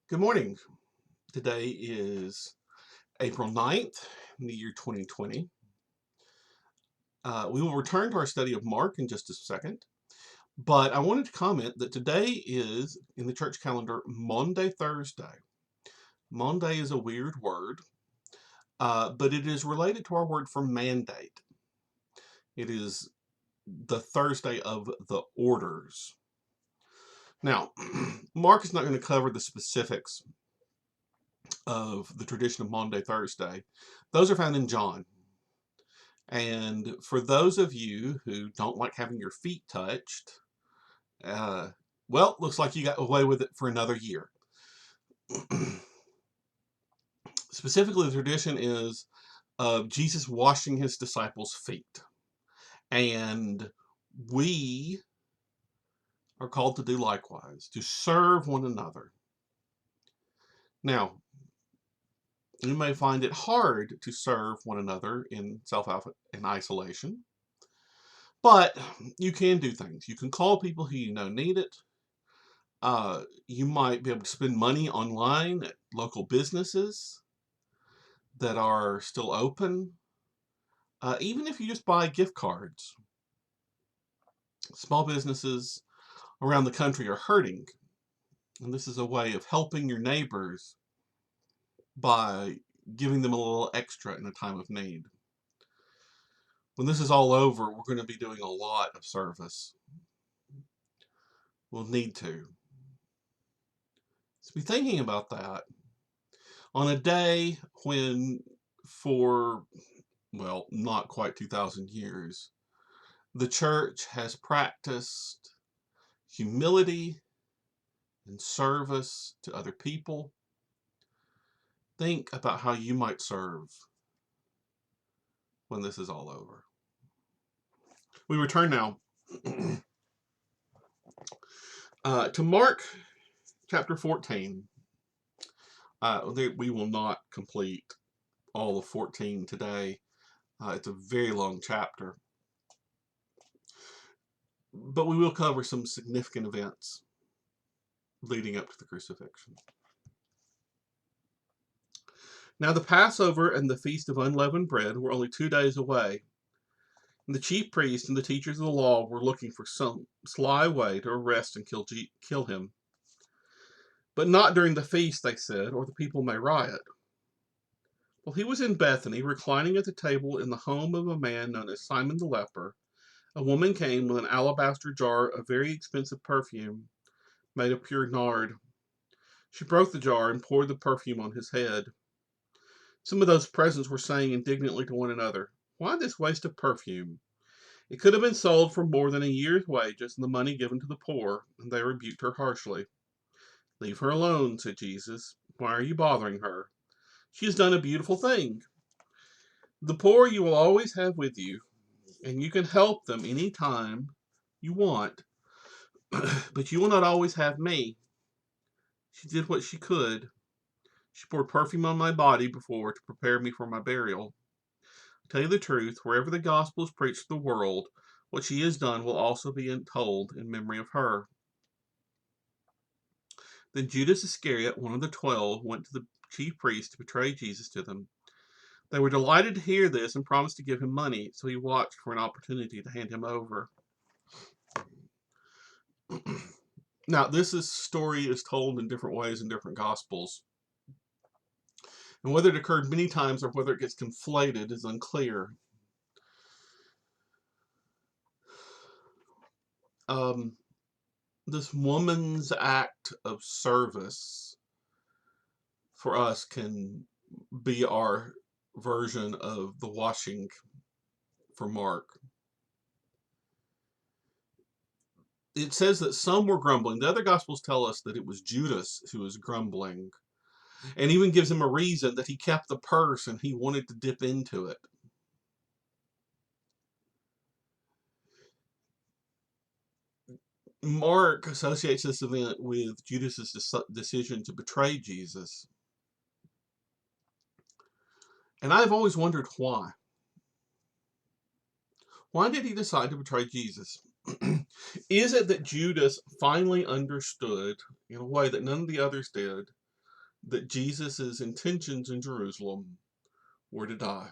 Good morning. Today is April 9th in the year 2020. We will return to our study of Mark in just a second, but I wanted to comment that today is, in the church calendar, Maundy Thursday. Maundy is a weird word, but it is related to our word for mandate. It is the Thursday of the orders. Now, Mark is not going to cover the specifics of the tradition of Maundy Thursday. Those are found in John. And for those of you who don't like having your feet touched, well, looks like you got away with it for another year. Specifically, the tradition is of Jesus washing his disciples' feet. And we are called to do likewise, to serve one another. Now, you may find it hard to serve one another in isolation, but you can do things. You can call people who you know need it. You might be able to spend money online at local businesses that are still open. Even if you just buy gift cards. Small businesses around the country are hurting. And this is a way of helping your neighbors by giving them a little extra in a time of need. When this is all over, we're going to be doing a lot of service. We'll need to. So be thinking about that on a day when, for, well, not quite 2,000 years, the church has practiced humility and service to other people. Think about how you might serve when this is all over. We return now to Mark chapter 14. We will not complete all of 14 today. It's a very long chapter. But we will cover some significant events leading up to the crucifixion. Now the Passover and the Feast of Unleavened Bread were only 2 days away, and the chief priests and the teachers of the law were looking for some sly way to arrest and kill him. But not during the feast, they said, or the people may riot. While he was in Bethany, reclining at the table in the home of a man known as Simon the leper, a woman came with an alabaster jar of very expensive perfume made of pure nard. She broke the jar and poured the perfume on his head. Some of those present were saying indignantly to one another, "Why this waste of perfume? It could have been sold for more than a year's wages and the money given to the poor." And they rebuked her harshly. "Leave her alone," said Jesus. "Why are you bothering her? She has done a beautiful thing. The poor you will always have with you, and you can help them any time you want, but you will not always have me. She did what she could. She poured perfume on my body before to prepare me for my burial. To tell you the truth, wherever the gospel is preached to the world, what she has done will also be told in memory of her." Then Judas Iscariot, one of the 12, went to the chief priests to betray Jesus to them. They were delighted to hear this and promised to give him money, so he watched for an opportunity to hand him over. Now, story is told in different ways in different gospels. And whether it occurred many times or whether it gets conflated is unclear. This woman's act of service for us can be our version of the washing for Mark. It says that some were grumbling. The other Gospels tell us that it was Judas who was grumbling, and even gives him a reason that he kept the purse and he wanted to dip into it. Mark associates this event with Judas's decision to betray Jesus. And I've always wondered why. Why did he decide to betray Jesus? Is it that Judas finally understood, in a way that none of the others did, that Jesus' intentions in Jerusalem were to die.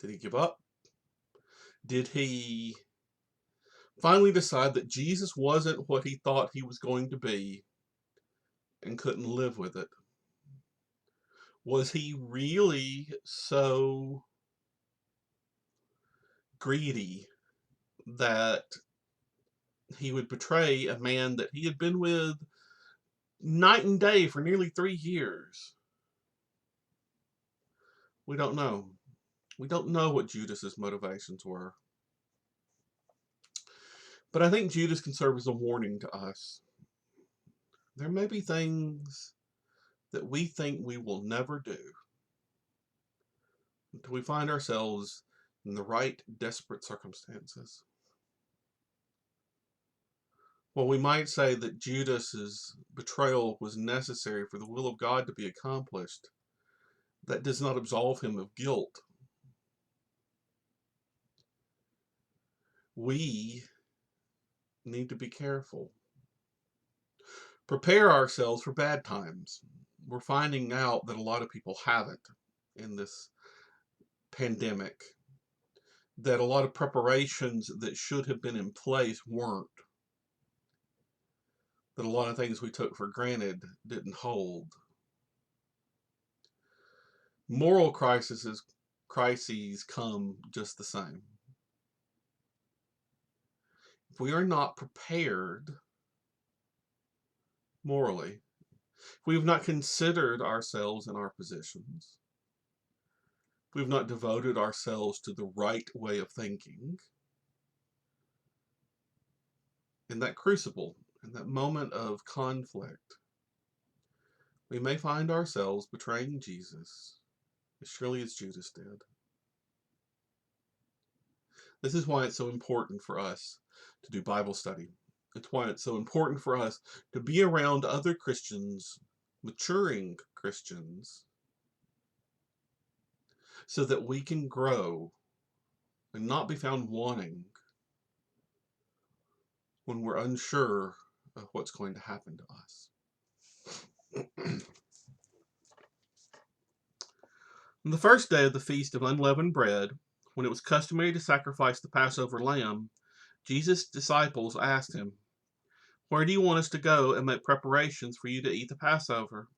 Did he give up? Did he finally decide that Jesus wasn't what he thought he was going to be and couldn't live with it? Was he really so greedy that he would betray a man that he had been with night and day for nearly 3 years? We don't know. We don't know what Judas's motivations were. But I think Judas can serve as a warning to us. There may be things that we think we will never do until we find ourselves in the right desperate circumstances. Well, we might say that Judas's betrayal was necessary for the will of God to be accomplished. That does not absolve him of guilt. We need to be careful. Prepare ourselves for bad times. We're finding out that a lot of people haven't in this pandemic. That a lot of preparations that should have been in place weren't. That a lot of things we took for granted didn't hold. Moral crises come just the same. If we are not prepared morally, if we have not considered ourselves and our positions, if we have not devoted ourselves to the right way of thinking, in that crucible, in that moment of conflict, we may find ourselves betraying Jesus as surely as Judas did. This is why it's so important for us to do Bible study. It's why it's so important for us to be around other Christians, maturing Christians, so that we can grow and not be found wanting when we're unsure of what's going to happen to us. On the first day of the Feast of Unleavened Bread, when it was customary to sacrifice the Passover lamb, Jesus' disciples asked him, "Where do you want us to go and make preparations for you to eat the Passover?"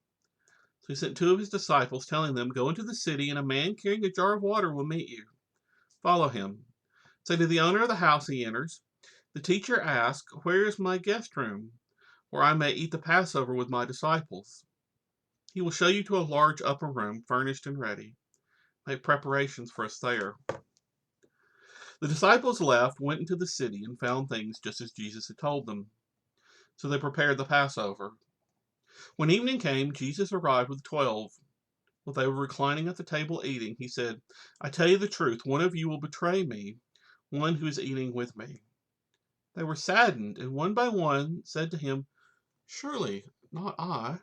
So he sent 2 of his disciples, telling them, "Go into the city, and a man carrying a jar of water will meet you. Follow him. Say to the owner of the house he enters, 'The teacher asks, where is my guest room, where I may eat the Passover with my disciples?' He will show you to a large upper room, furnished and ready. Make preparations for us there." The disciples left, went into the city, and found things just as Jesus had told them. So they prepared the Passover. When evening came, Jesus arrived with 12. While they were reclining at the table eating, he said, "I tell you the truth, one of you will betray me, one who is eating with me." They were saddened, and one by one said to him, "Surely not I."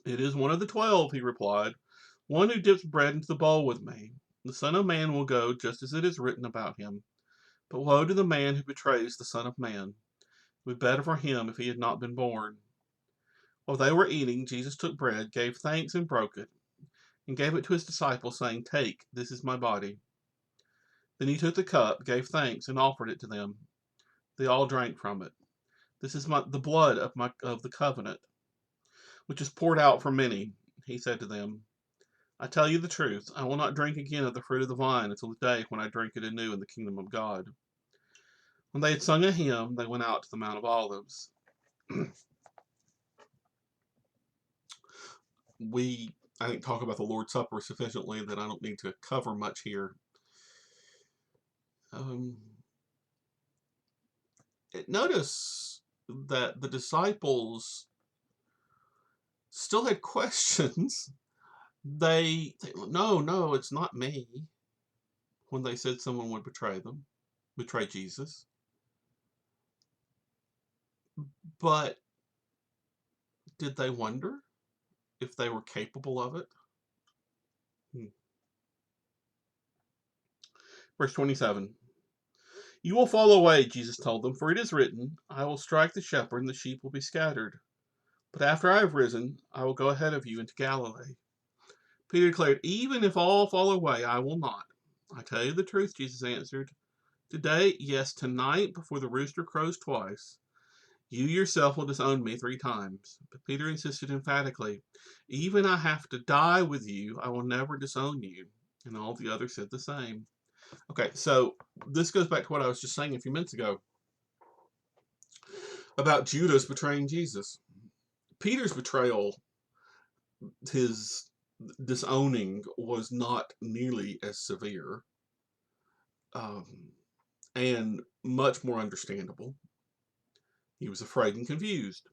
"It is one of the 12, he replied, "one who dips bread into the bowl with me. The Son of Man will go just as it is written about him. But woe to the man who betrays the Son of Man. It would be better for him if he had not been born." While they were eating, Jesus took bread, gave thanks, and broke it, and gave it to his disciples, saying, "Take, this is my body." Then he took the cup, gave thanks, and offered it to them. They all drank from it. "This is the blood of the covenant, which is poured out for many," he said to them. "I tell you the truth, I will not drink again of the fruit of the vine until the day when I drink it anew in the kingdom of God." When they had sung a hymn, they went out to the Mount of Olives. I think, talk about the Lord's Supper sufficiently that I don't need to cover much here. Notice that the disciples still had questions. They no, it's not me. When they said someone would betray Jesus. But did they wonder if they were capable of it? Verse 27. "You will fall away," Jesus told them, "for it is written, 'I will strike the shepherd, and the sheep will be scattered.' But after I have risen, I will go ahead of you into Galilee." Peter declared, "Even if all fall away, I will not." "I tell you the truth," Jesus answered. "Today, yes, tonight, before the rooster crows twice, you yourself will disown me 3 times." But Peter insisted emphatically, "Even I have to die with you, I will never disown you." And all the others said the same. Okay, so this goes back to what I was just saying a few minutes ago about Judas betraying Jesus. Peter's betrayal, his disowning, was not nearly as severe, and much more understandable. He was afraid and confused.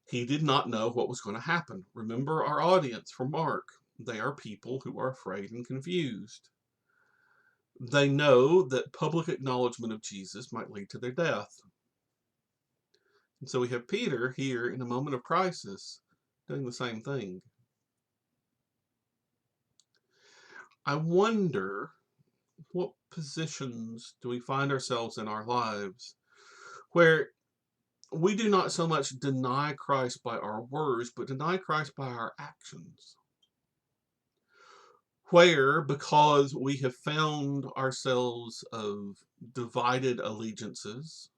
He did not know what was going to happen. Remember our audience for Mark. They are people who are afraid and confused. They know that public acknowledgement of Jesus might lead to their death. And so we have Peter here in a moment of crisis doing the same thing. I wonder, what positions do we find ourselves in our lives where we do not so much deny Christ by our words, but deny Christ by our actions? Where, because we have found ourselves of divided allegiances,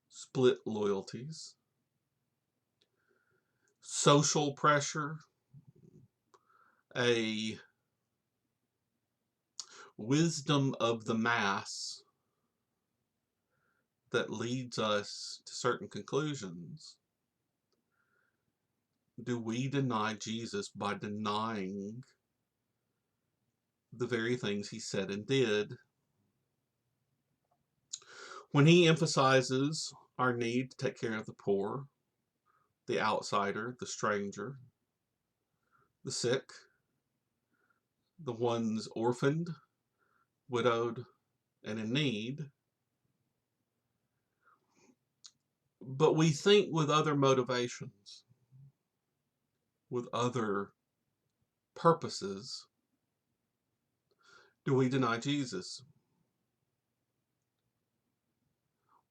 split loyalties, social pressure, a wisdom of the mass that leads us to certain conclusions, do we deny Jesus by denying the very things he said and did? When he emphasizes our need to take care of the poor, the outsider, the stranger, the sick, the ones orphaned, widowed, and in need, but we think with other motivations, with other purposes, do we deny Jesus?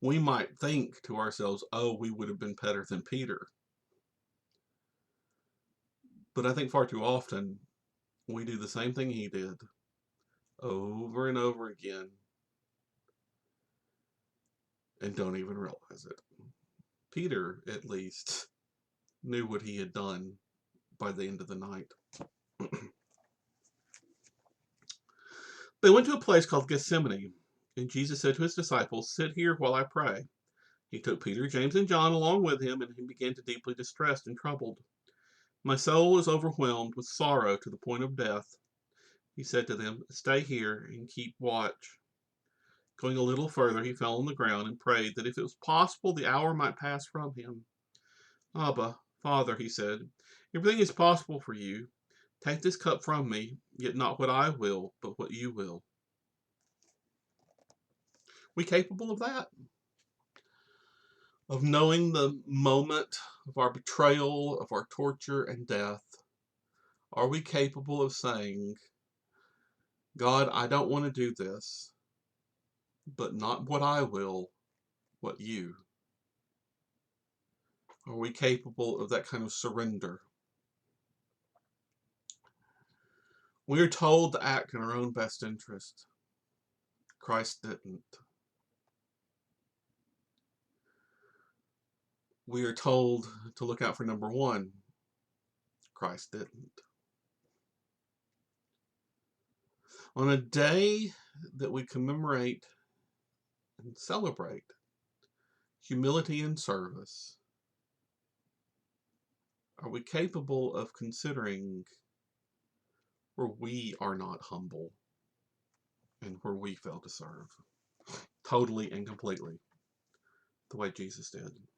We might think to ourselves, oh, we would have been better than Peter. But I think far too often we do the same thing he did over and over again and don't even realize it. Peter, at least, knew what he had done by the end of the night. They went to a place called Gethsemane, and Jesus said to his disciples, "Sit here while I pray." He took Peter, James, and John along with him, and he began to deeply distressed and troubled. "My soul is overwhelmed with sorrow to the point of death," he said to them. "Stay here and keep watch." Going a little further, he fell on the ground and prayed that if it was possible, the hour might pass from him. "Abba, Father," he said, "everything is possible for you. Take this cup from me, yet not what I will, but what you will." We capable of that? Of knowing the moment of our betrayal, of our torture and death? Are we capable of saying, "God, I don't want to do this, but not what I will, what you"? Are we capable of that kind of surrender? We are told to act in our own best interest. Christ didn't. We are told to look out for number one. Christ didn't. On a day that we commemorate and celebrate humility and service, are we capable of considering where we are not humble and where we fail to serve totally and completely the way Jesus did?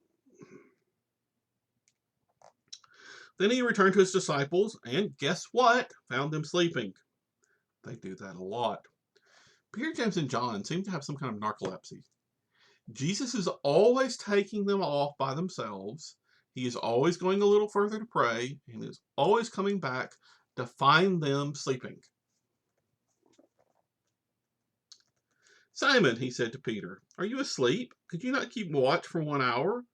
Then he returned to his disciples and, guess what? Found them sleeping. They do that a lot. Peter, James, and John seem to have some kind of narcolepsy. Jesus is always taking them off by themselves. He is always going a little further to pray and is always coming back to find them sleeping. "Simon," he said to Peter, "are you asleep? Could you not keep watch for 1 hour?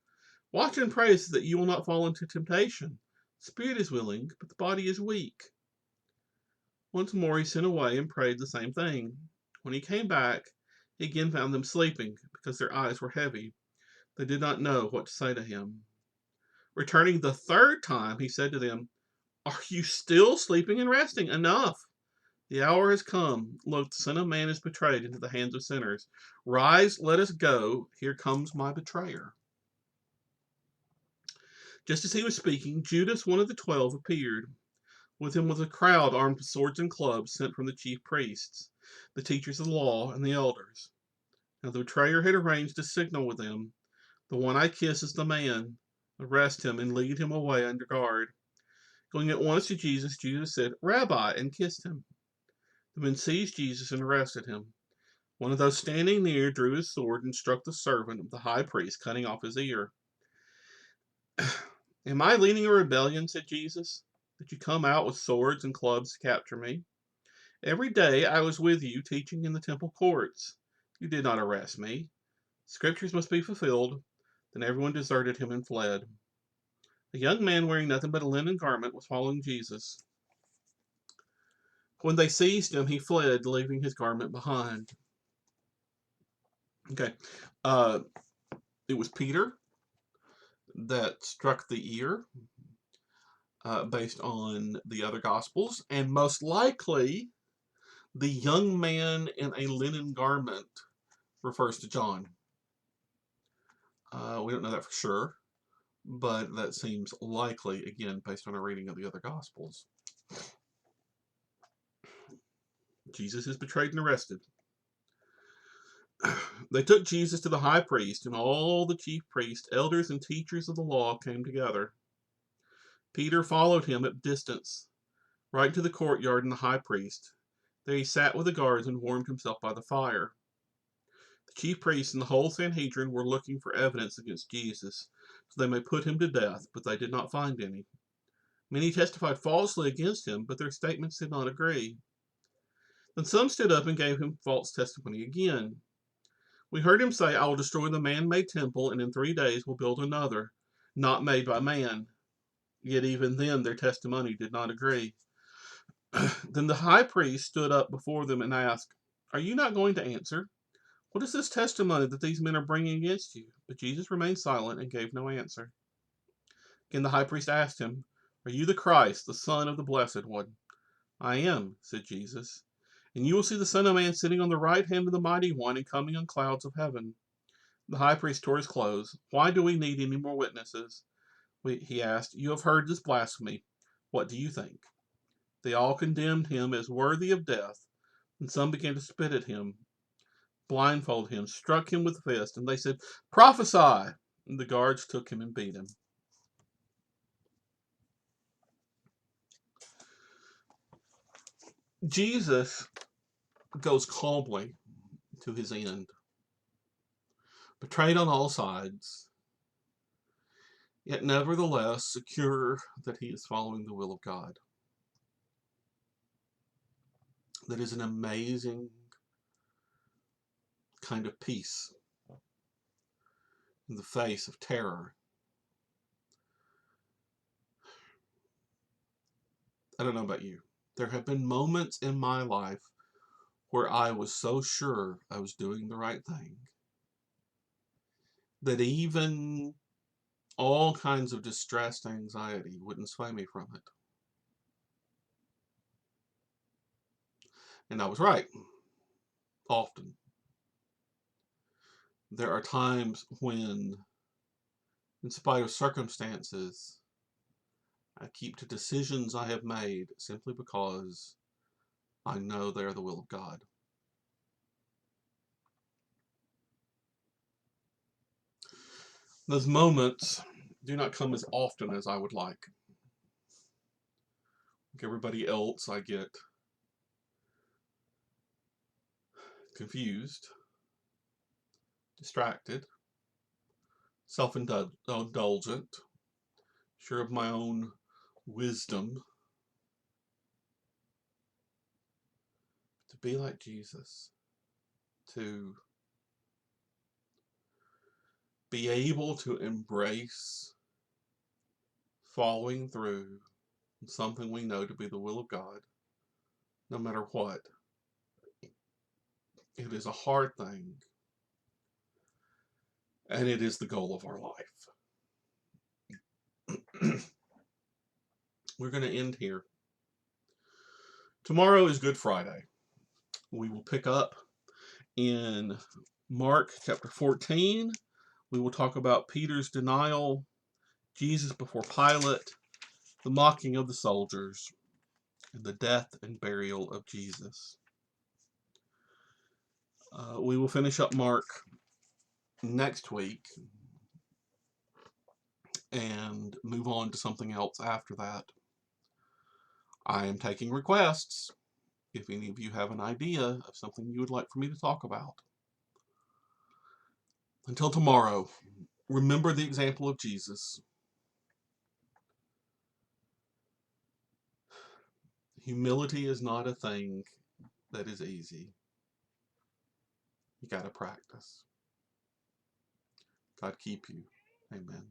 Watch and pray so that you will not fall into temptation. The spirit is willing, but the body is weak. Once more he sent away and prayed the same thing. When he came back, he again found them sleeping, because their eyes were heavy. They did not know what to say to him. Returning the third time, he said to them, "Are you still sleeping and resting? Enough! The hour has come. Look, the Son of Man is betrayed into the hands of sinners. Rise, let us go. Here comes my betrayer." Just as he was speaking, Judas, one of the 12, appeared. With him was a crowd armed with swords and clubs sent from the chief priests, the teachers of the law, and the elders. Now the betrayer had arranged a signal with them. "The one I kiss is the man. Arrest him and lead him away under guard." Going at once to Jesus, Judas said, "Rabbi," and kissed him. The men seized Jesus and arrested him. One of those standing near drew his sword and struck the servant of the high priest, cutting off his ear. "Am I leading a rebellion," said Jesus, "that you come out with swords and clubs to capture me? Every day I was with you, teaching in the temple courts. You did not arrest me. Scriptures must be fulfilled." Then everyone deserted him and fled. A young man wearing nothing but a linen garment was following Jesus. When they seized him, he fled, leaving his garment behind. Okay. Uh, it was Peter that struck the ear, based on the other Gospels, and most likely the young man in a linen garment refers to John. We don't know that for sure, but that seems likely, again, based on our reading of the other Gospels. Jesus is betrayed and arrested. They took Jesus to the high priest, and all the chief priests, elders, and teachers of the law came together. Peter followed him at a distance, right into the courtyard and the high priest. There he sat with the guards and warmed himself by the fire. The chief priests and the whole Sanhedrin were looking for evidence against Jesus, so they might put him to death, but they did not find any. Many testified falsely against him, but their statements did not agree. Then some stood up and gave him false testimony again. "We heard him say, 'I will destroy the man-made temple, and in 3 days will build another, not made by man.' Yet even then their testimony did not agree." Then the high priest stood up before them and asked, "Are you not going to answer? What is this testimony that these men are bringing against you?" But Jesus remained silent and gave no answer. Again the high priest asked him, "Are you the Christ, the Son of the Blessed One?" "I am," said Jesus. "And you will see the Son of Man sitting on the right hand of the Mighty One and coming on clouds of heaven." The high priest tore his clothes. "Why do we need any more witnesses?" He asked. "You have heard this blasphemy. What do you think?" They all condemned him as worthy of death, and some began to spit at him, blindfolded him, struck him with fists, and they said, "Prophesy!" And the guards took him and beat him. Jesus goes calmly to his end, betrayed on all sides, yet nevertheless secure that he is following the will of God. That is an amazing kind of peace in the face of terror. I don't know about you. There have been moments in my life where I was so sure I was doing the right thing that even all kinds of distressed anxiety wouldn't sway me from it. And I was right, often. There are times when, in spite of circumstances, I keep to decisions I have made simply because I know they are the will of God. Those moments do not come as often as I would like. Like everybody else, I get confused, distracted, self-indulgent, sure of my own wisdom. To be like Jesus, to be able to embrace following through on something we know to be the will of God, no matter what. It is a hard thing, and it is the goal of our life. We're going to end here. Tomorrow is Good Friday. We will pick up in Mark chapter 14. We will talk about Peter's denial, Jesus before Pilate, the mocking of the soldiers, and the death and burial of Jesus. We will finish up Mark next week and move on to something else after that. I am taking requests if any of you have an idea of something you would like for me to talk about. Until tomorrow, remember the example of Jesus. Humility is not a thing that is easy. You got to practice. God keep you. Amen.